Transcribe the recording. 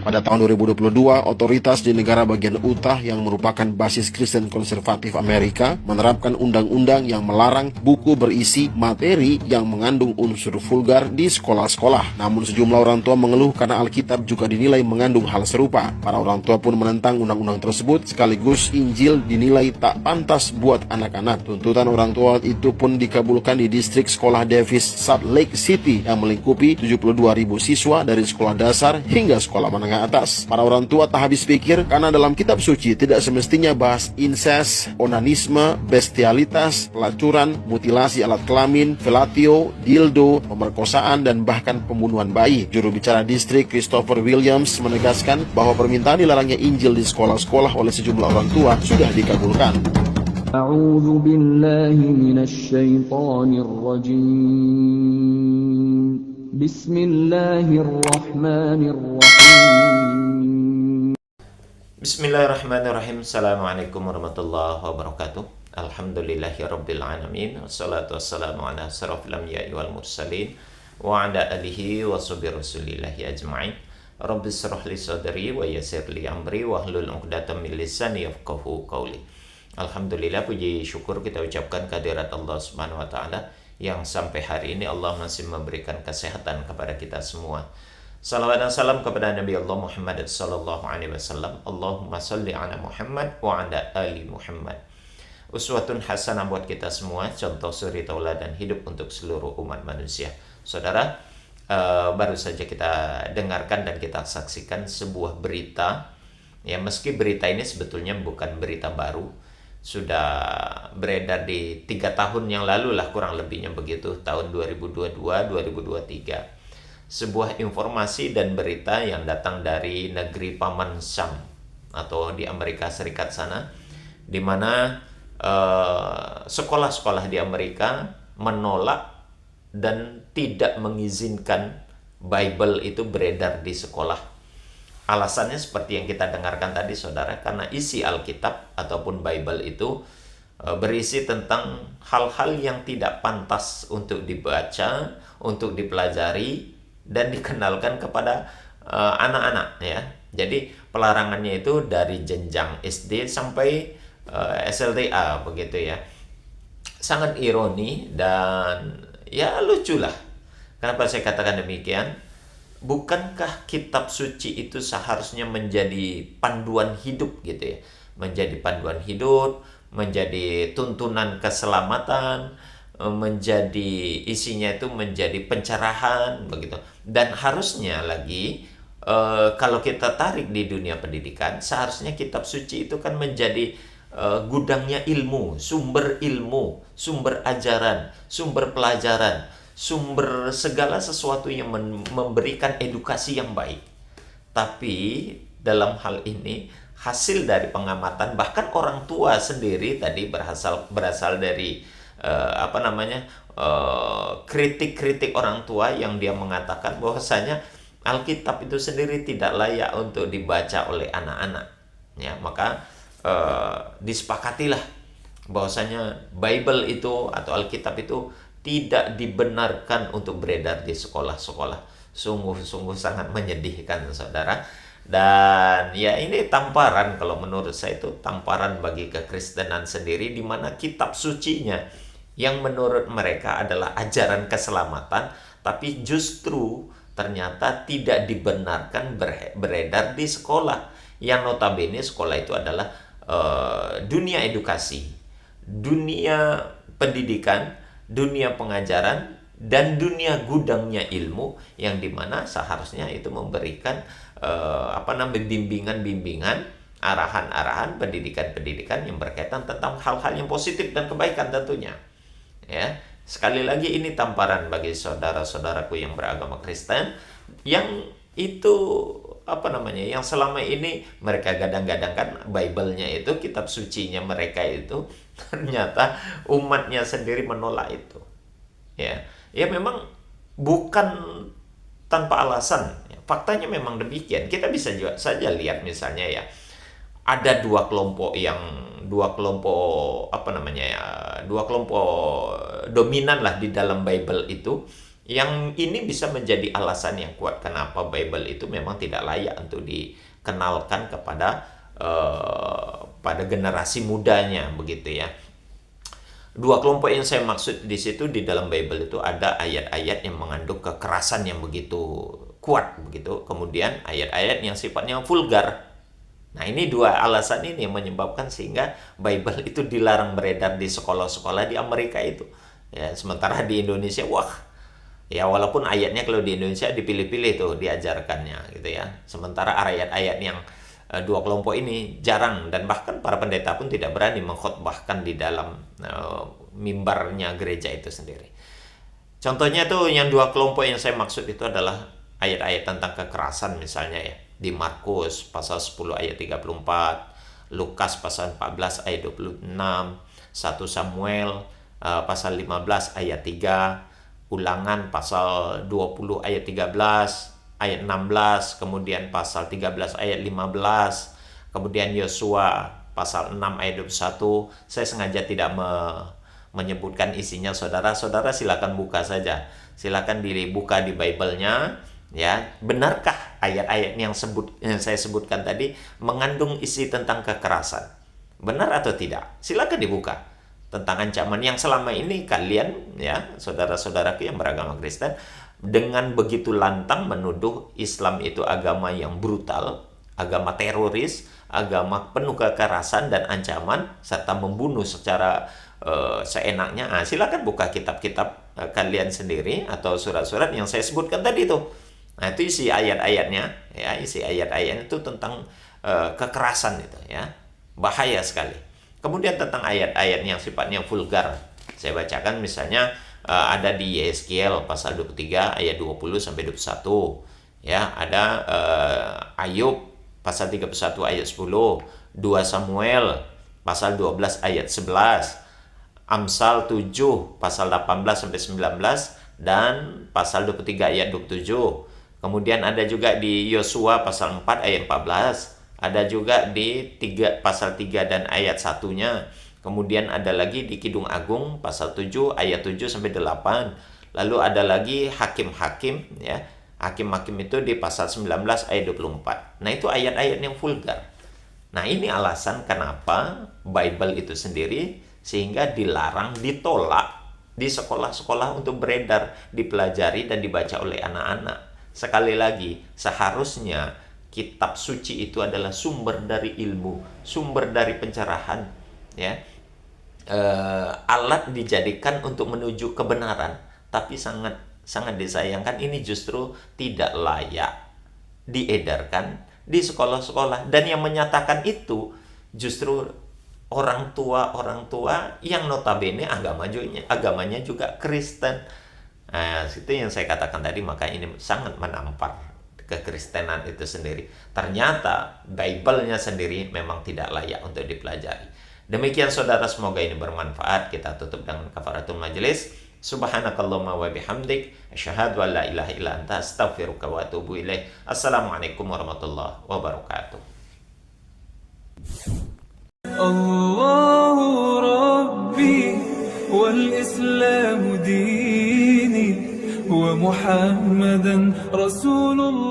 Pada tahun 2022, otoritas di negara bagian Utah yang merupakan basis Kristen konservatif Amerika menerapkan undang-undang yang melarang buku berisi materi yang mengandung unsur vulgar di sekolah-sekolah. Namun sejumlah orang tua mengeluh karena Alkitab juga dinilai mengandung hal serupa. Para orang tua pun menentang undang-undang tersebut, sekaligus Injil dinilai tak pantas buat anak-anak. Tuntutan orang tua itu pun dikabulkan di distrik sekolah Davis Salt Lake City yang melingkupi 72.000 siswa dari sekolah dasar hingga sekolah menengah atas. Para orang tua tak habis pikir karena dalam kitab suci tidak semestinya bahas incest, onanisme, bestialitas, pelacuran, mutilasi alat kelamin, felatio, dildo, pemerkosaan, dan bahkan pembunuhan bayi. Juru bicara distrik Christopher Williams menegaskan bahwa permintaan dilarangnya Injil di sekolah-sekolah oleh sejumlah orang tua sudah dikabulkan. A'udzu billahi minasy syaithanir rajim. Bismillahirrahmanirrahim. Bismillahirrahmanirrahim. Assalamualaikum warahmatullahi wabarakatuh. Alhamdulillahirabbil alamin. Wassalatu wassalamu ala asyrafil anbiya'i wal mursalin wa ala alihi wa sahbihi rasulillahi ajma'in. Rabbi shrah li sadri wa yassir li amri wa hlul 'uqdatam min lisani yafqahu qawli. Alhamdulillah, puji syukur kita ucapkan kehadirat Allah Subhanahu wa taala yang sampai hari ini Allah masih memberikan kesehatan kepada kita semua. Salawat dan salam kepada Nabi Allah Muhammad sallallahu alaihi wasallam. Allahumma shalli ala Muhammad wa ala ali Muhammad. Uswatun hasanah buat kita semua, contoh suri tauladan hidup untuk seluruh umat manusia. Saudara, baru saja kita dengarkan dan kita saksikan sebuah berita. Ya, meski berita ini sebetulnya bukan berita baru, sudah beredar di 3 tahun yang lalu lah, kurang lebihnya begitu, tahun 2022-2023. Sebuah informasi dan berita yang datang dari negeri Paman Sam atau di Amerika Serikat sana, di mana sekolah-sekolah di Amerika menolak dan tidak mengizinkan Bible itu beredar di sekolah. Alasannya seperti yang kita dengarkan tadi, saudara, karena isi Alkitab ataupun Bible itu berisi tentang hal-hal yang tidak pantas untuk dibaca, untuk dipelajari, dan dikenalkan kepada anak-anak, ya. Jadi pelarangannya itu dari jenjang SD sampai SLTA, begitu ya. Sangat ironi dan ya lucu lah. Kenapa saya katakan demikian? Bukankah kitab suci itu seharusnya menjadi panduan hidup gitu ya? Menjadi panduan hidup, menjadi tuntunan keselamatan, menjadi isinya itu menjadi pencerahan begitu. Dan harusnya lagi kalau kita tarik di dunia pendidikan, seharusnya kitab suci itu kan menjadi gudangnya ilmu, sumber ajaran, sumber pelajaran, sumber segala sesuatu yang memberikan edukasi yang baik. Tapi dalam hal ini hasil dari pengamatan, bahkan orang tua sendiri tadi berasal dari kritik-kritik orang tua yang dia mengatakan bahwasanya Alkitab itu sendiri tidak layak untuk dibaca oleh anak-anak. Ya, maka disepakatilah bahwasanya Bible itu atau Alkitab itu tidak dibenarkan untuk beredar di sekolah-sekolah. Sungguh-sungguh sangat menyedihkan, saudara. Dan ya, ini tamparan, kalau menurut saya itu tamparan bagi kekristenan sendiri, di mana kitab sucinya yang menurut mereka adalah ajaran keselamatan, tapi justru ternyata tidak dibenarkan beredar di sekolah. Yang notabene sekolah itu adalah dunia edukasi, dunia pendidikan, dunia pengajaran, dan dunia gudangnya ilmu, yang dimana seharusnya itu memberikan bimbingan-bimbingan, arahan-arahan, pendidikan-pendidikan yang berkaitan tentang hal-hal yang positif dan kebaikan tentunya. Ya, sekali lagi ini tamparan bagi saudara-saudaraku yang beragama Kristen yang itu yang selama ini mereka gadang-gadangkan Bible-nya itu, kitab sucinya mereka itu, ternyata umatnya sendiri menolak itu. Ya memang bukan tanpa alasan. Faktanya memang demikian. Kita bisa juga saja lihat misalnya ya, ada dua kelompok dominan lah di dalam Bible itu, Yang ini bisa menjadi alasan yang kuat kenapa Bible itu memang tidak layak untuk dikenalkan kepada pada generasi mudanya, begitu ya. Dua kelompok yang saya maksud di situ, di dalam Bible itu ada ayat-ayat yang mengandung kekerasan yang begitu kuat, begitu. Kemudian ayat-ayat yang sifatnya vulgar. Nah, ini dua alasan ini yang menyebabkan sehingga Bible itu dilarang beredar di sekolah-sekolah di Amerika itu. Ya, sementara di Indonesia, wah, ya walaupun ayatnya kalau di Indonesia dipilih-pilih tuh diajarkannya gitu ya. Sementara ayat-ayat yang dua kelompok ini jarang, dan bahkan para pendeta pun tidak berani mengkhotbahkan di dalam mimbarnya gereja itu sendiri. Contohnya tuh yang dua kelompok yang saya maksud itu adalah ayat-ayat tentang kekerasan misalnya ya. Di Markus pasal 10 ayat 34, Lukas pasal 14 ayat 26, 1 Samuel pasal 15 ayat 3, Ulangan pasal 20 ayat 13, ayat 16, kemudian pasal 13 ayat 15, kemudian Yosua pasal 6 ayat 21. Saya sengaja tidak menyebutkan isinya, saudara-saudara silakan buka saja. Silakan dibuka di Bible-nya ya. Benarkah ayat-ayat yang saya sebutkan tadi mengandung isi tentang kekerasan? Benar atau tidak? Silakan dibuka. Tentang ancaman yang selama ini kalian ya, saudara-saudaraku yang beragama Kristen, dengan begitu lantang menuduh Islam itu agama yang brutal, agama teroris, agama penuh kekerasan dan ancaman, serta membunuh secara seenaknya. Silakan buka kitab-kitab kalian sendiri atau surat-surat yang saya sebutkan tadi itu. Nah, itu isi ayat-ayatnya ya, isi ayat-ayatnya itu tentang kekerasan itu ya. Bahaya sekali. Kemudian tentang ayat-ayat yang sifatnya vulgar, saya bacakan misalnya ada di Yeskiel pasal 23 ayat 20 sampai 21. Ya, ada Ayub pasal 31 ayat 10, 2 Samuel pasal 12 ayat 11, Amsal 7 pasal 18 sampai 19, dan pasal 23 ayat 27. Kemudian ada juga di Yosua pasal 4 ayat 14. Ada juga di pasal 3 dan ayat 1-nya. Kemudian ada lagi di Kidung Agung pasal 7 ayat 7 sampai 8. Lalu ada lagi Hakim-Hakim ya. Hakim-Hakim itu di pasal 19 ayat 24. Nah, itu ayat-ayat yang vulgar. Nah, ini alasan kenapa Bible itu sendiri sehingga dilarang, ditolak di sekolah-sekolah untuk beredar, dipelajari dan dibaca oleh anak-anak. Sekali lagi, seharusnya kitab suci itu adalah sumber dari ilmu, sumber dari pencerahan, ya. Alat dijadikan untuk menuju kebenaran, tapi sangat disayangkan ini justru tidak layak diedarkan di sekolah-sekolah, dan yang menyatakan itu justru orang tua yang notabene agamanya juga Kristen. Nah, itu yang saya katakan tadi, maka ini sangat menampar kekristenan itu sendiri. Ternyata Bible-nya sendiri memang tidak layak untuk dipelajari. Demikian saudara, semoga ini bermanfaat. Kita tutup dengan kafaratul majelis. Subhanakallahumma wa bihamdik, asyhadu an la ilaha illa anta, astaghfiruka wa atubu ilaik. Assalamualaikum warahmatullahi wabarakatuh. Allahu Rabbi wal Islam dini wa Muhammadan Rasulullah.